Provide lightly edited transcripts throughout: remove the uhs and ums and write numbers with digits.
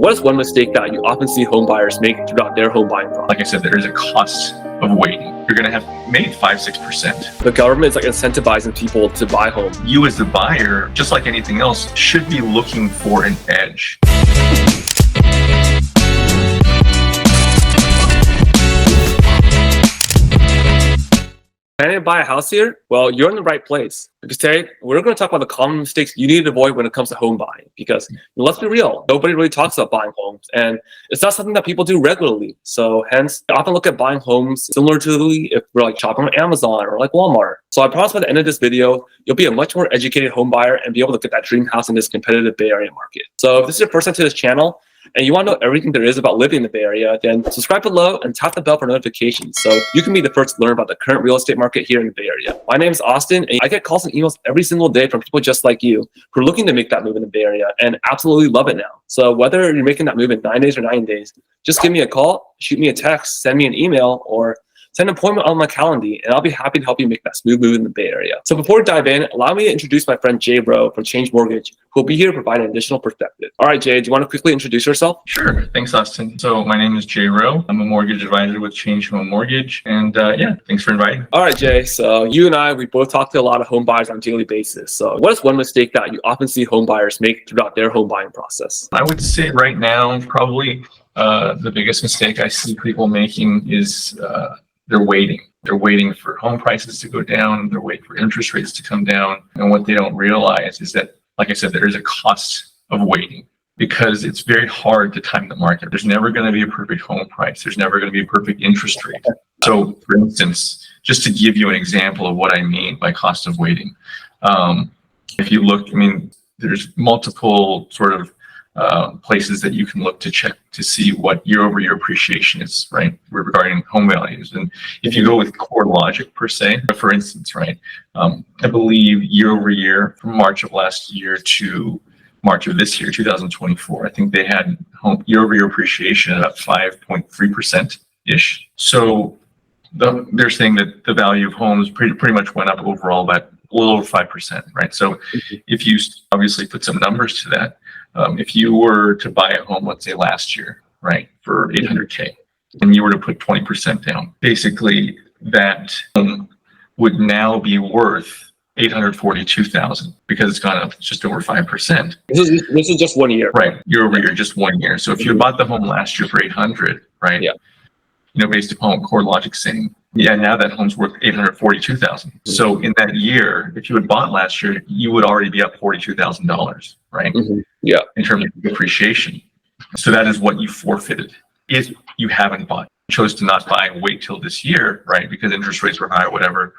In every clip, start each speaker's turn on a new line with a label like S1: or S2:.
S1: What is one mistake that you often see home buyers make throughout their home buying process?
S2: Like I said, there is a cost of waiting. You're going to have maybe 5-6%.
S1: The government is like incentivizing people to buy homes.
S2: You as the buyer, just like anything else, should be looking for an edge.
S1: Planning to buy a house here? Well, you're in the right place. Because today, we're going to talk about the common mistakes you need to avoid when it comes to home buying. Because let's be real, nobody really talks about buying homes. And it's not something that people do regularly. So hence, I often look at buying homes similarly if we're like shopping on Amazon or like Walmart. So I promise by the end of this video, you'll be a much more educated home buyer and be able to get that dream house in this competitive Bay Area market. So if this is your first time to this channel, and you want to know everything there is about living in the Bay Area, then subscribe below and tap the bell for notifications so you can be the first to learn about the current real estate market here in the Bay Area. My name is Austin, and I get calls and emails every single day from people just like you who are looking to make that move in the Bay Area and absolutely love it now. So whether you're making that move in 9 days or 9 days, just give me a call, shoot me a text, send me an email, or send an appointment on my calendar, and I'll be happy to help you make that smooth move in the Bay Area. So before we dive in, allow me to introduce my friend Jae Ro from Change Mortgage, who will be here to provide an additional perspective. All right, Jae, do you want to quickly introduce yourself?
S2: Sure. Thanks, Austin. So my name is Jae Ro. I'm a mortgage advisor with Change Mortgage. And yeah, thanks for inviting me.
S1: All right, Jae. So you and I, we both talk to a lot of home buyers on a daily basis. So what is one mistake that you often see home buyers make throughout their home buying process?
S2: I would say right now, probably the biggest mistake I see people making is they're waiting. They're waiting for home prices to go down. They're waiting for interest rates to come down. And what they don't realize is that, like I said, there is a cost of waiting because it's very hard to time the market. There's never going to be a perfect home price. There's never going to be a perfect interest rate. So, for instance, just to give you an example of what I mean by cost of waiting, if you look, I mean, there's multiple sort of places that you can look to check to see what year-over-year appreciation is, right, regarding home values. And if you go with core logic per se, for instance, right, I believe year-over-year from March of last year to March of this year, 2024, I think they had home year-over-year appreciation at about 5.3%-ish. So they're saying that the value of homes pretty much went up overall by a little over 5%, right? So if you obviously put some numbers to that, if you were to buy a home, let's say last year, right, for $800K, and you were to put 20% down, basically that home would now be worth $842,000 because it's gone up just over 5%.
S1: This is just 1 year,
S2: right? Year over year, just 1 year. So if you bought the home last year for 800, right?
S1: Yeah.
S2: You know, based upon core logic saying, yeah, now that home's worth 842,000. So in that year, if you had bought last year, you would already be up $42,000, right?
S1: Yeah.
S2: In terms of depreciation. So that is what you forfeited if you haven't bought. You chose to not buy and wait till this year, right? Because interest rates were high or whatever.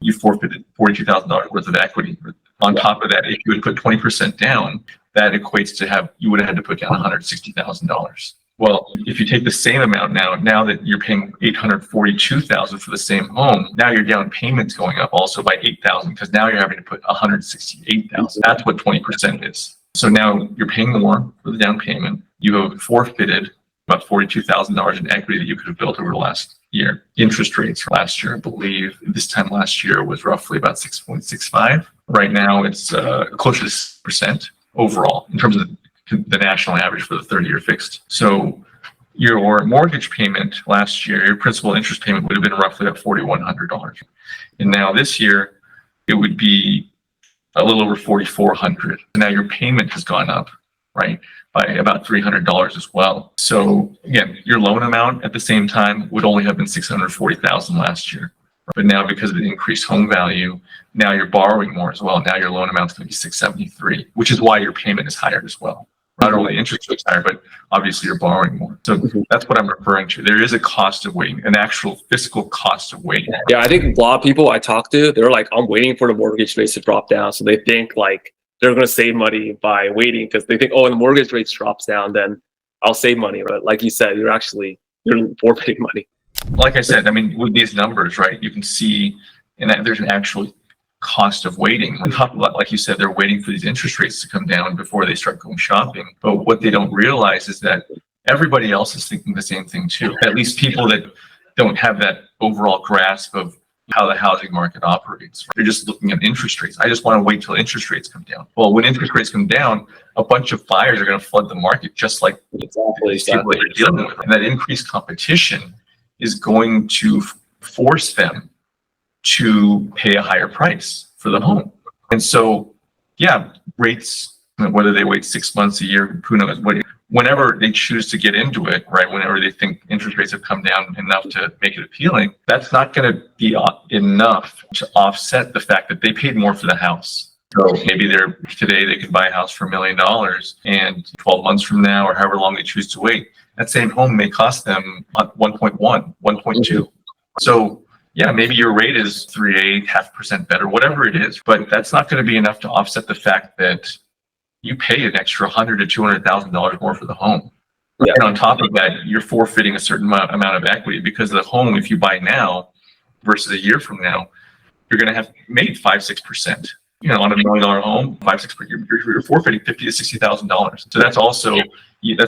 S2: You forfeited $42,000 worth of equity. On top of that, if you would put 20% down, that equates to you would have had to put down $160,000. Well, if you take the same amount now that you're paying $842,000 for the same home, now your down payment's going up also by $8,000 because now you're having to put $168,000. That's what 20% is. So now you're paying more for the down payment. You have forfeited about $42,000 in equity that you could have built over the last year. Interest rates last year, I believe, this time last year was roughly about 6.65. Right now, it's closer to 6% overall in terms of the national average for the 30-year fixed. So your mortgage payment last year, your principal interest payment would have been roughly about $4,100. And now this year, it would be a little over $4,400. And now your payment has gone up, right, by about $300 as well. So again, your loan amount at the same time would only have been $640,000 last year. But now because of the increased home value, now you're borrowing more as well. Now your loan amount's going to be $673, which is why your payment is higher as well. Not only interest rates higher, but obviously you're borrowing more. So that's what I'm referring to. There is a cost of waiting, an actual physical cost of waiting.
S1: Yeah, I think a lot of people I talk to, they're like, I'm waiting for the mortgage rates to drop down. So they think like they're going to save money by waiting because they think, oh, when the mortgage rates drops down, then I'll save money. But like you said, you're forfeiting money.
S2: Like I said, I mean, with these numbers, right, you can see and there's an actual cost of waiting. On top of that, like you said, they're waiting for these interest rates to come down before they start going shopping. But what they don't realize is that everybody else is thinking the same thing too. At least people that don't have that overall grasp of how the housing market operates. They're just looking at interest rates. I just want to wait till interest rates come down. Well, when interest rates come down, a bunch of buyers are going to flood the market, just like these people that you're dealing with. And that increased competition is going to force them to pay a higher price for the home. And so, yeah, rates, whether they wait 6 months, a year, who knows, whenever they choose to get into it, right, whenever they think interest rates have come down enough to make it appealing, that's not going to be enough to offset the fact that they paid more for the house. So maybe today they could buy a house for $1 million, and 12 months from now, or however long they choose to wait, that same home may cost them 1.1, 1.2. So yeah, maybe your rate is 3.5% better, whatever it is, but that's not going to be enough to offset the fact that you pay an extra $100,000 to $200,000 more for the home. Yeah. And on top of that, you're forfeiting a certain amount of equity, because the home, if you buy now versus a year from now, you're going to have made 5-6%. On $1 million home, 5-6%, you're forfeiting $50,000 to $60,000. So that's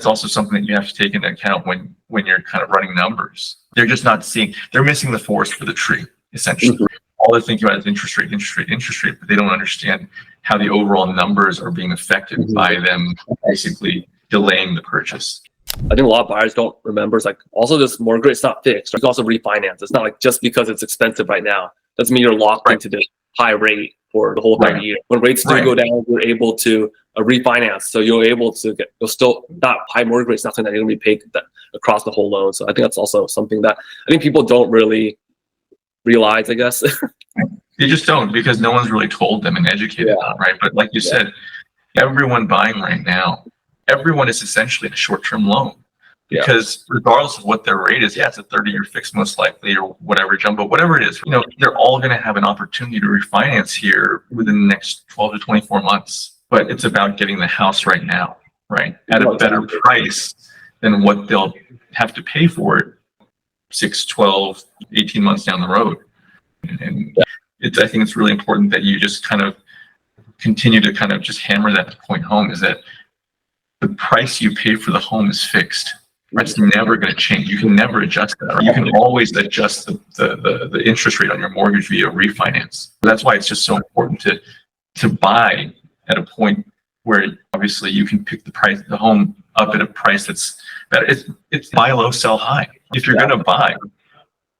S2: also something that you have to take into account when you're kind of running numbers. They're just not seeing. They're missing the forest for the tree, essentially. Mm-hmm. All they're thinking about is interest rate, but they don't understand how the overall numbers are being affected by them basically delaying the purchase.
S1: I think a lot of buyers don't remember. It's like, also this mortgage rate's not fixed. You can also refinance. It's not like just because it's expensive right now doesn't mean you're locked into this high rate for the whole 30 years. When rates do go down, you're able to refinance. So you'll still, that high mortgage rate's not something that you're going to be paid across the whole loan. So I think that's also something that I think people don't really realize, I guess.
S2: They just don't, because no one's really told them and educated them, right? But like you said, everyone buying right now, everyone is essentially in a short-term loan, because regardless of what their rate is, it's a 30-year fix most likely, or whatever jumbo, whatever it is, they're all going to have an opportunity to refinance here within the next 12 to 24 months. But it's about getting the house right now, right? At a better price than what they'll have to pay for it 6, 12, 18 months down the road. And I think it's really important that you just kind of continue to kind of just hammer that point home, is that the price you pay for the home is fixed. It's never going to change. You can never adjust that. You can always adjust the interest rate on your mortgage via refinance. That's why it's just so important to buy at a point where obviously you can pick the home up at a price that's better. It's buy low, sell high. If you're going to buy,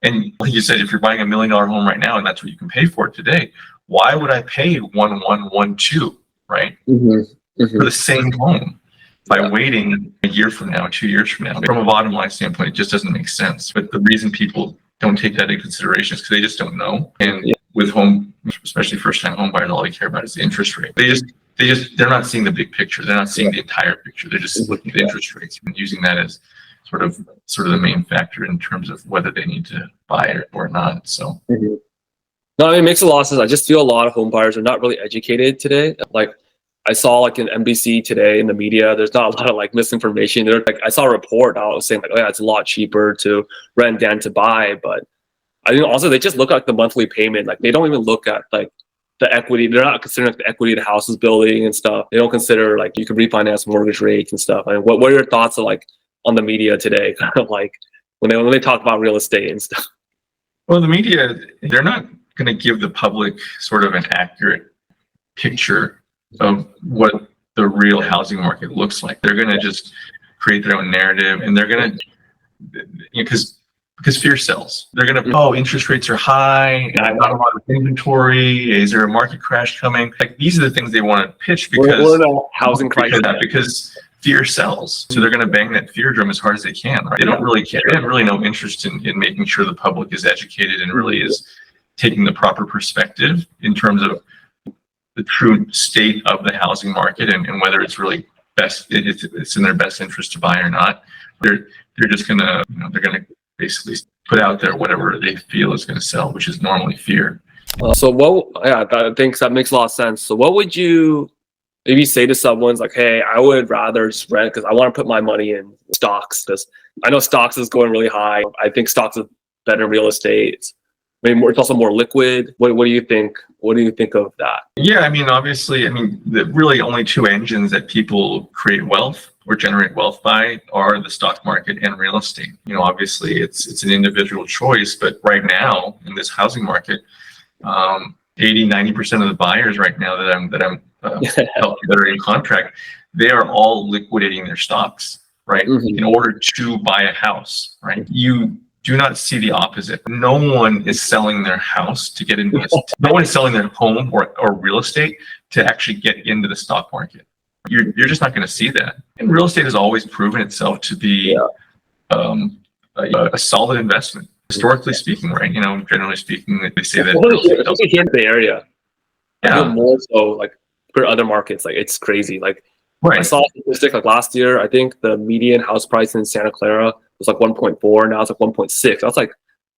S2: and like you said, if you're buying $1 million home right now and that's what you can pay for it today, why would I pay 1.112, right? For the same home by waiting a year from now, 2 years from now? From a bottom line standpoint, it just doesn't make sense. But the reason people don't take that into consideration is because they just don't know. And with especially first-time home buyers, all they care about is the interest rate. They're not seeing the big picture. They're not seeing the entire picture. They're just looking at the interest rates and using that as sort of the main factor in terms of whether they need to buy it or not. So
S1: no, it makes a lot of sense. I just feel a lot of home buyers are not really educated today. Like I saw in NBC today in the media, there's not a lot of misinformation. I saw a report out saying it's a lot cheaper to rent than to buy. But I think also they just look at the monthly payment. They don't even look at the equity. They're not considering the equity the house is building and stuff. They don't consider you can refinance mortgage rates and stuff. I mean, what are your thoughts on the media today, kind of when they talk about real estate and stuff?
S2: Well, the media, they're not going to give the public sort of an accurate picture of what the real housing market looks like. They're going to just create their own narrative, and they're going to, because fear sells. They're going to, interest rates are high, not a lot of inventory. Is there a market crash coming? These are the things they want to pitch because
S1: we're in a housing crisis.
S2: Because fear sells. So they're going to bang that fear drum as hard as they can, right? They don't really care. They have really no interest in making sure the public is educated and really is taking the proper perspective in terms of the true state of the housing market and whether it's really it's in their best interest to buy or not. They're just going to, they're going to basically put out there whatever they feel is going to sell, which is normally fear.
S1: I think that makes a lot of sense. So what would you maybe say to someone's hey, I would rather just rent because I want to put my money in stocks, because I know stocks is going really high. I think stocks is better than real estate. maybe more, it's also more liquid. What do you think? What do you think of that?
S2: Yeah, I mean, obviously, I mean, the really only two engines that people create wealth or generate wealth by are the stock market and real estate. You know, obviously, it's an individual choice, but right now in this housing market, 80-90% of the buyers right now that I'm helping that are in contract, they are all liquidating their stocks, right, in order to buy a house, right? You do not see the opposite. No one is selling their house to get into this. No one is selling their home or real estate to actually get into the stock market. You're just not going to see that. And real estate has always proven itself to be a solid investment, historically speaking, right? You know, generally speaking, they say that.
S1: Especially here in the Bay Area. I feel
S2: Yeah,
S1: more so like for other markets, like it's crazy. Like I
S2: right.
S1: saw a statistic like last year. I think the median house price in Santa Clara was like 1.4. Now it's like 1.6. That's like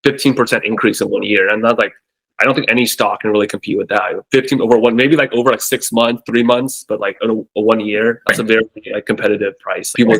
S1: 15% increase in 1 year. And that's like, I don't think any stock can really compete with that. 15 over one, maybe like over like 6 months, 3 months, but like in a 1 year, that's a very like competitive price. People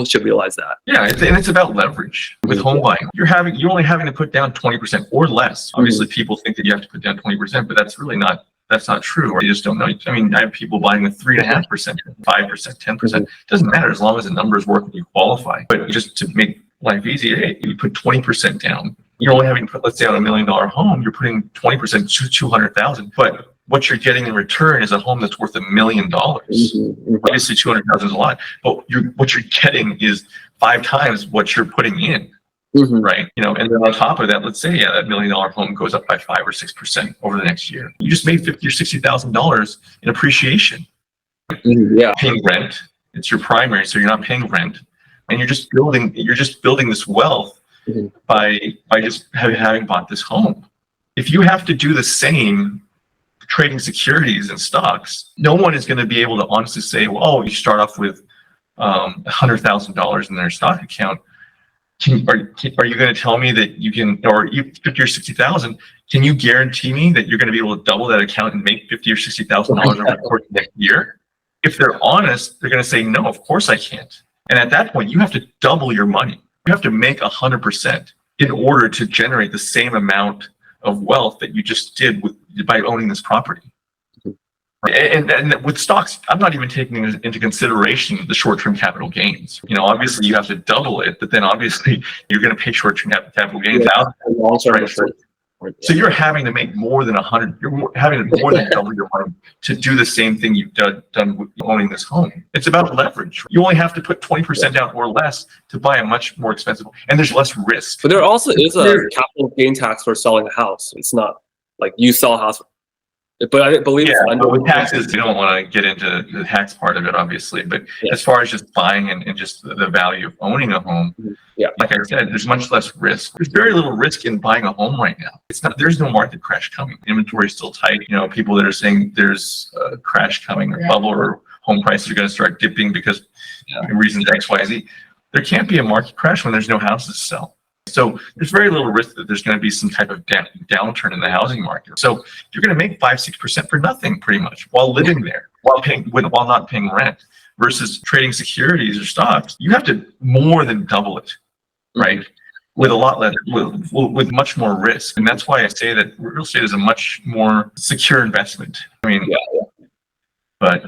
S1: should realize that.
S2: Yeah, and it's about leverage with home buying. You're only having to put down 20% or less. Obviously, people think that you have to put down 20%, but that's really not. That's not true. Or you just don't know. I mean, I have people buying with 3.5%, 5%, 10%. It doesn't matter as long as the numbers work and you qualify. But just to make life easy, hey, you put 20% down. You're only having to put, let's say, on $1 million home, you're putting 20% to 200,000. But what you're getting in return is a home that's worth $1 million. Obviously, 200,000 is a lot, but what you're getting is 5 times what you're putting in. Right. You know, and then on top of that, let's say, that $1 million home goes up by 5 or 6% over the next year. You just made $50,000 or $60,000 in appreciation.
S1: Yeah.
S2: Paying rent. It's your primary, so you're not paying rent. And you're just building this wealth by just having bought this home. If you have to do the same trading securities and stocks, no one is going to be able to honestly say, well, oh, you start off with $100,000 in their stock account. Are you going to tell me that you can, or you 50 or 60,000? Can you guarantee me that you're going to be able to double that account and make $50,000 or $60,000 over the course of next year? If they're honest, they're going to say, no, of course I can't. And at that point, you have to double your money. You have to make 100% in order to generate the same amount of wealth that you just did by owning this property. And with stocks, I'm not even taking into consideration the short-term capital gains. You know, obviously you have to double it, but then obviously you're going to pay short-term capital gains out. Right? So you're having to make more than 100. You're having to more than double your money to do the same thing you've done with owning this home. It's about leverage. You only have to put 20% down or less to buy a much more expensive, and there's less risk.
S1: But there also is a capital gain tax for selling a house. It's not like you sell a house. But I believe it's
S2: but with taxes, you don't want to get into the tax part of it, obviously. But as far as just buying and just the value of owning a home, like I said, there's much less risk. There's very little risk in buying a home right now. There's no market crash coming. Inventory is still tight. You know, people that are saying there's a crash coming or bubble or home prices are going to start dipping because reasons X, Y, Z. There can't be a market crash when there's no houses to sell. So there's very little risk that there's going to be some type of downturn in the housing market. So you're going to make 5-6% for nothing, pretty much, while living there, while not paying rent. Versus trading securities or stocks, you have to more than double it, right? With a lot less, with much more risk, and that's why I say that real estate is a much more secure investment. I mean, but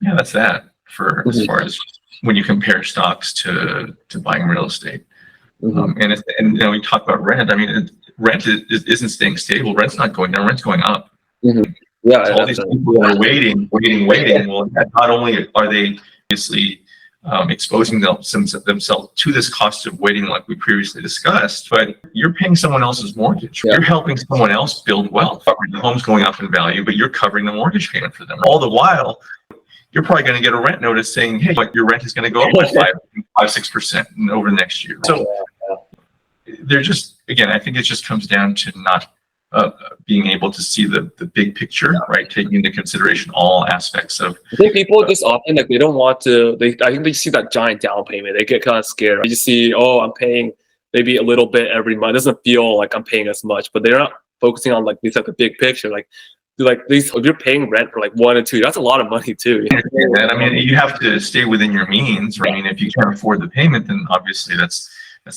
S2: that's that for as far as when you compare stocks to buying real estate. And you know, we talk about rent. I mean, rent isn't staying stable. Rent's not going down. Rent's going up.
S1: Yeah,
S2: so all these people are waiting. Well, not only are they obviously exposing themselves to this cost of waiting, like we previously discussed, but you're paying someone else's mortgage. You're helping someone else build wealth. The home's going up in value, but you're covering the mortgage payment for them. All the while, you're probably going to get a rent notice saying, hey, your rent is going to go up by 5-6% over the next year. So they're just, again, I think it just comes down to not being able to see the big picture, right? Taking into consideration all aspects of.
S1: I think people just often like they don't want to. I think they see that giant down payment. They get kind of scared. They just see, oh, I'm paying maybe a little bit every month. It doesn't feel like I'm paying as much, but they're not focusing on like the big picture. Like these, if you're paying rent for like 1 or 2, that's a lot of money too.
S2: I mean, you have to stay within your means, right? I mean, if you can't afford the payment, then obviously that's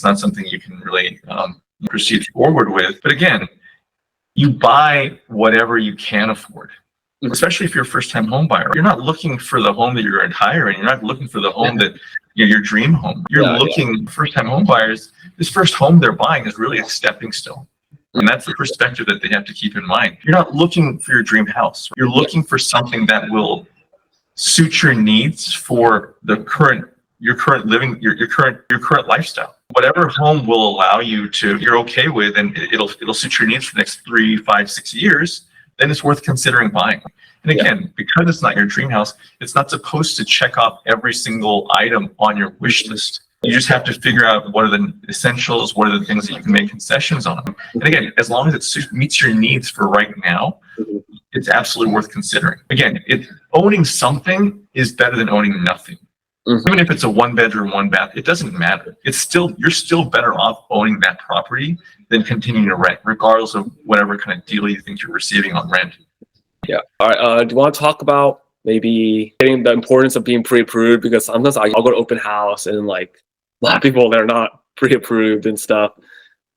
S2: not something you can really proceed forward with. But again, you buy whatever you can afford. Especially if you're a first-time home buyer. You're not looking for the home that you're going to hire, and you're not looking for the home that your dream home. You're looking, first-time home buyers, this first home they're buying is really a stepping stone. And that's the perspective that they have to keep in mind. You're not looking for your dream house. You're looking for something that will suit your needs for your current living, your current lifestyle. Whatever home will allow you to, you're okay with, and it'll suit your needs for the next 3, 5, 6 years, then it's worth considering buying. And again, because it's not your dream house, it's not supposed to check off every single item on your wish list. You just have to figure out what are the essentials, what are the things that you can make concessions on. And again, as long as it meets your needs for right now, it's absolutely worth considering. Again, owning something is better than owning nothing. Even if it's a 1-bedroom, 1-bath, it doesn't matter. You're still better off owning that property than continuing to rent, regardless of whatever kind of deal you think you're receiving on rent.
S1: Yeah. All right. Do you want to talk about maybe getting the importance of being pre-approved? Because sometimes I'll go to open house and like a lot of people, they're not pre-approved and stuff,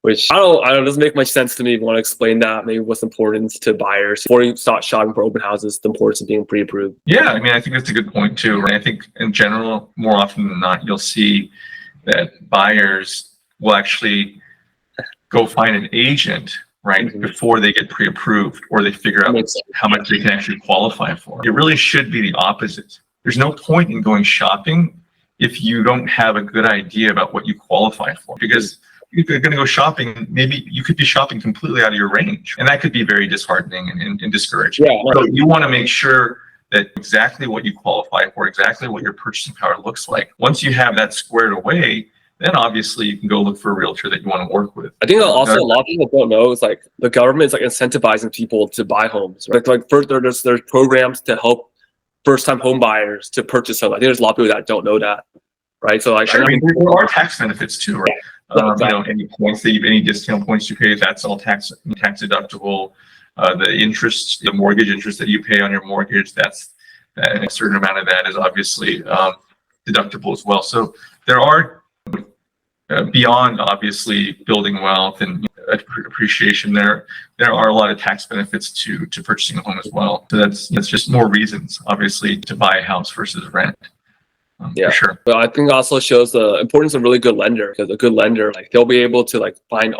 S1: which I don't it doesn't make much sense to me. If you want to explain that, maybe what's important to buyers before you start shopping for open houses, the importance of being pre-approved.
S2: Yeah, I mean, I think that's a good point too. Right? I think in general, more often than not, you'll see that buyers will actually go find an agent, right, before they get pre-approved, or they figure out how much they can actually qualify for. It really should be the opposite. There's no point in going shopping if you don't have a good idea about what you qualify for, because if you're going to go shopping, maybe you could be shopping completely out of your range, and that could be very disheartening and discouraging. So you want to make sure that exactly what you qualify for, exactly what your purchasing power looks like. Once you have that squared away, then obviously you can go look for a realtor that you want to work with.
S1: I think also a lot of people don't know is like the government is like incentivizing people to buy homes. Right? Like further, there's programs to help first-time home buyers to purchase homes. I think there's a lot of people that don't know that, right? So like,
S2: sure, I mean, there are tax benefits too, right? Any discount points you pay, that's all tax deductible. The interest, the mortgage interest that you pay on your mortgage, and a certain amount of that is obviously deductible as well. So there are beyond obviously building wealth and appreciation, there are a lot of tax benefits to purchasing a home as well. So that's just more reasons, obviously, to buy a house versus rent. For sure.
S1: But I think it also shows the importance of a really good lender, because a good lender, like they'll be able to like find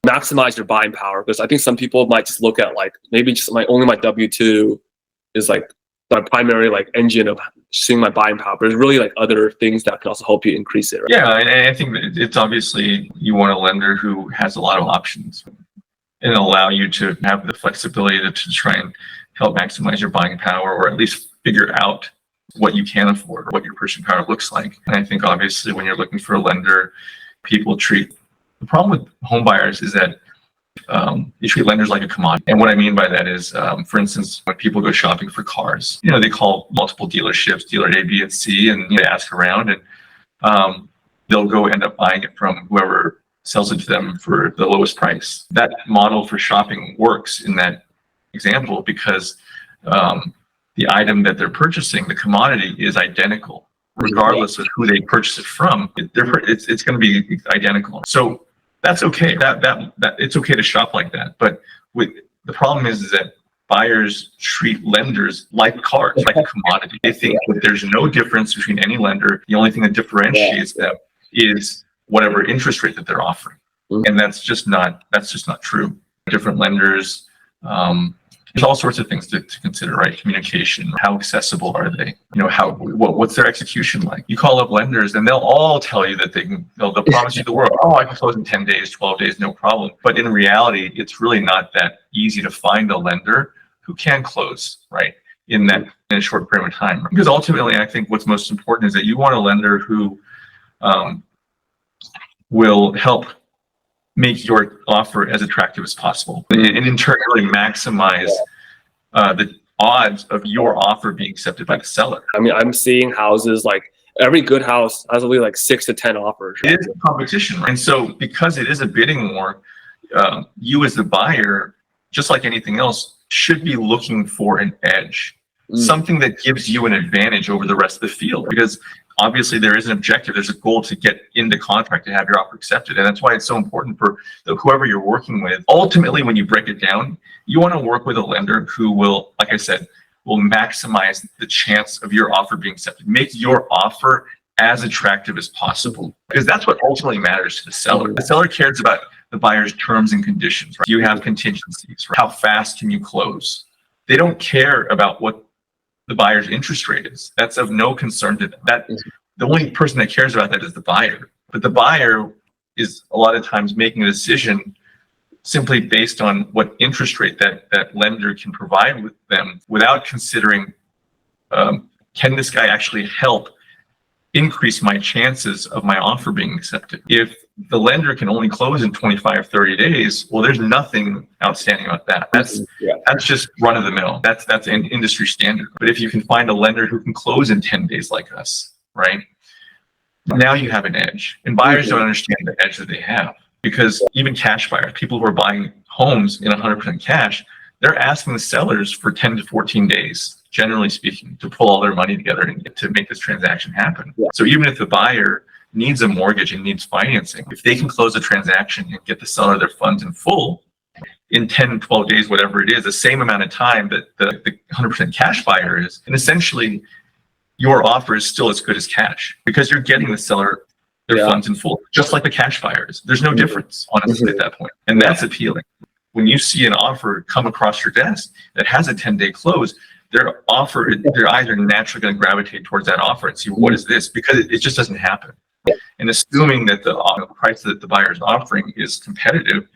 S1: maximize your buying power. Because I think some people might just look at like maybe just only my W-2 is like my primary like engine of seeing my buying power. But there's really like other things that can also help you increase it. Right?
S2: Yeah, and I think that it's obviously you want a lender who has a lot of options and allow you to have the flexibility to try and help maximize your buying power, or at least figure out what you can afford, or what your purchasing power looks like. And I think obviously when you're looking for a lender, the problem with home buyers is that you treat lenders like a commodity. And what I mean by that is, for instance, when people go shopping for cars, they call multiple dealerships, dealer A, B, and C, and they ask around, and they'll go end up buying it from whoever sells it to them for the lowest price. That model for shopping works in that example because the item that they're purchasing, the commodity, is identical, regardless of who they purchase it from. It's going to be identical. So that's okay. That it's okay to shop like that. But the problem is that buyers treat lenders like cars, like a commodity. They think that there's no difference between any lender. The only thing that differentiates them is whatever interest rate that they're offering, and that's just not true. Different lenders. There's all sorts of things to consider, right? Communication, how accessible are they? What's their execution like? You call up lenders and they'll all tell you that they'll promise you the world. Oh, I can close in 10 days, 12 days, no problem. But in reality, it's really not that easy to find a lender who can close, right? In a short period of time. Because ultimately, I think what's most important is that you want a lender who will help make your offer as attractive as possible, and in turn really maximize the odds of your offer being accepted by the seller.
S1: I mean, I'm seeing houses like every good house has only like 6 to 10 offers.
S2: Right? It is a competition, right? And so because it is a bidding war, you as the buyer, just like anything else, should be looking for an edge, something that gives you an advantage over the rest of the field. Because obviously there is an objective. There's a goal to get into contract to have your offer accepted. And that's why it's so important for whoever you're working with. Ultimately, when you break it down, you want to work with a lender who will, like I said, will maximize the chance of your offer being accepted. Make your offer as attractive as possible, because that's what ultimately matters to the seller. The seller cares about the buyer's terms and conditions. Right? Do you have contingencies? Right? How fast can you close? They don't care about what the buyer's interest rate is. That's of no concern to them. The only person that cares about that is the buyer. But the buyer is a lot of times making a decision simply based on what interest rate that lender can provide with them, without considering, can this guy actually help increase my chances of my offer being accepted? If the lender can only close in 25, 30 days, well, there's nothing outstanding about that. That's just run of the mill. That's an industry standard. But if you can find a lender who can close in 10 days like us, right? Now you have an edge. And buyers don't understand the edge that they have, because even cash buyers, people who are buying homes in 100% cash, they're asking the sellers for 10 to 14 days, generally speaking, to pull all their money together and to make this transaction happen. So even if the buyer needs a mortgage and needs financing, if they can close a transaction and get the seller their funds in full in 10, 12 days, whatever it is, the same amount of time that the 100% cash buyer is, and essentially your offer is still as good as cash, because you're getting the seller their funds in full, just like the cash buyers. There's no difference, honestly, at that point. And that's appealing. When you see an offer come across your desk that has a 10-day close, their eyes are naturally going to gravitate towards that offer and see, what is this? Because it just doesn't happen. And assuming that the price that the buyer is offering is competitive,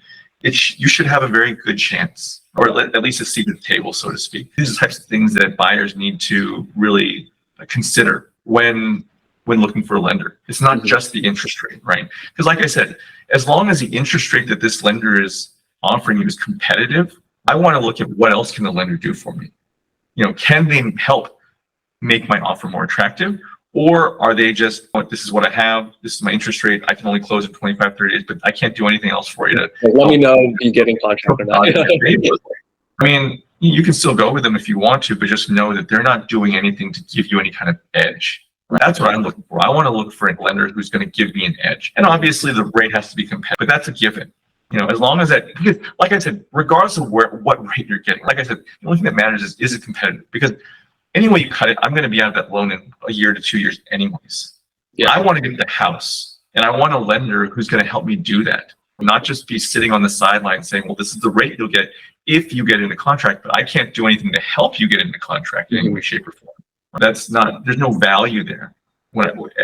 S2: you should have a very good chance, or at least a seat at the table, so to speak. These are the types of things that buyers need to really consider when looking for a lender. It's not just the interest rate, right? Because like I said, as long as the interest rate that this lender is offering you is competitive, I want to look at what else can the lender do for me. Can they help make my offer more attractive? Or are they just, this is what I have, this is my interest rate, I can only close in 25, 30 days, but I can't do anything else for you to
S1: let me know if you get in contract or not.
S2: I mean, you can still go with them if you want to, but just know that they're not doing anything to give you any kind of edge. That's what I'm looking for. I want to look for a lender who's going to give me an edge. And obviously the rate has to be competitive, but that's a given. As long as because like I said, regardless of what rate you're getting, like I said, the only thing that matters is it competitive? Because any way you cut it, I'm going to be out of that loan in a year to 2 years anyways. I want to get the house, and I want a lender who's going to help me do that. Not just be sitting on the sideline saying, well, this is the rate you'll get if you get into contract, but I can't do anything to help you get into contract in any way, shape, or form. There's no value there.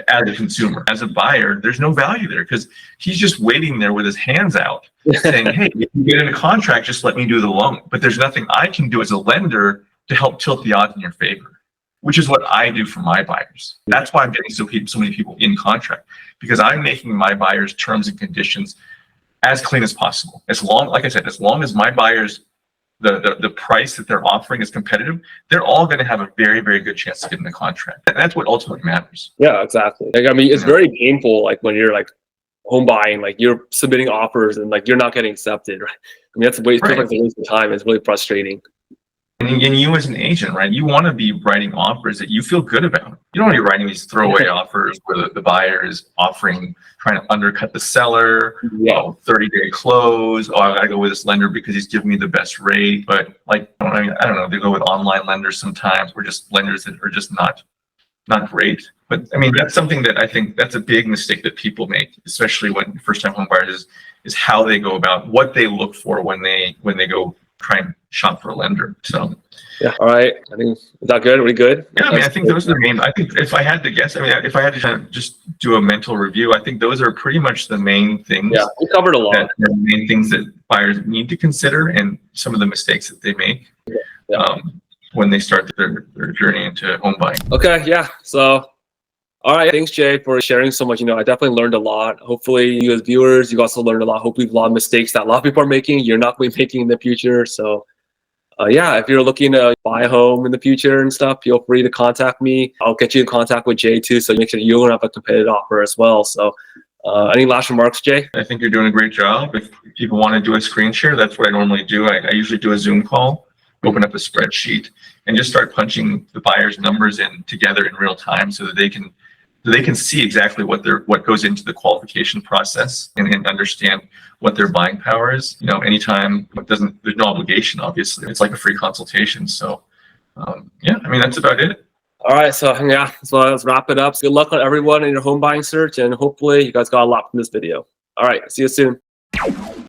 S2: As a consumer, as a buyer, there's no value there, because he's just waiting there with his hands out saying, hey, if you get into contract, just let me do the loan. But there's nothing I can do as a lender to help tilt the odds in your favor, which is what I do for my buyers. That's why I'm getting so many people in contract, because I'm making my buyers' terms and conditions as clean as possible. Like I said, as long as my buyers, the price that they're offering is competitive, they're all going to have a very, very good chance to get in the contract. And that's what ultimately matters.
S1: Yeah, exactly. It's very painful, when you're home buying, you're submitting offers and you're not getting accepted, right? That's a waste of time. It's really frustrating.
S2: And you as an agent, right, you want to be writing offers that you feel good about. You don't want to be writing these throwaway offers where the buyer is trying to undercut the seller. 30-day close. I got to go with this lender because he's giving me the best rate. But I don't know, they go with online lenders sometimes, or just lenders that are just not great. But that's something that I think that's a big mistake that people make, especially when first-time home buyers, is how they go about, what they look for when they go try and shop for a lender. So
S1: all right, I think, is that good? Are we good?
S2: Yeah, I think those are the main. I think if I had to guess, if I had to kind of just do a mental review, I think those are pretty much the main things.
S1: Yeah, we covered a lot.
S2: The main things that buyers need to consider, and some of the mistakes that they make when they start their journey into home buying.
S1: Okay, yeah. So, all right, thanks, Jay, for sharing so much. I definitely learned a lot. Hopefully, you as viewers, you also learned a lot. Hopefully, a lot of mistakes that a lot of people are making, you're not going to be making in the future. So, if you're looking to buy a home in the future and stuff, feel free to contact me. I'll get you in contact with Jay too, so make sure you're going to have a competitive offer as well. So, any last remarks, Jay?
S2: I think you're doing a great job. If people want to do a screen share, that's what I normally do. I usually do a Zoom call, open up a spreadsheet, and just start punching the buyer's numbers in together in real time so that they can So they can see exactly what goes into the qualification process and understand what their buying power is. Anytime there's no obligation, obviously. It's like a free consultation. So yeah, I mean, that's about it.
S1: All right, so yeah, so let's wrap it up. So good luck on everyone in your home buying search, and hopefully you guys got a lot from this video. All right, see you soon.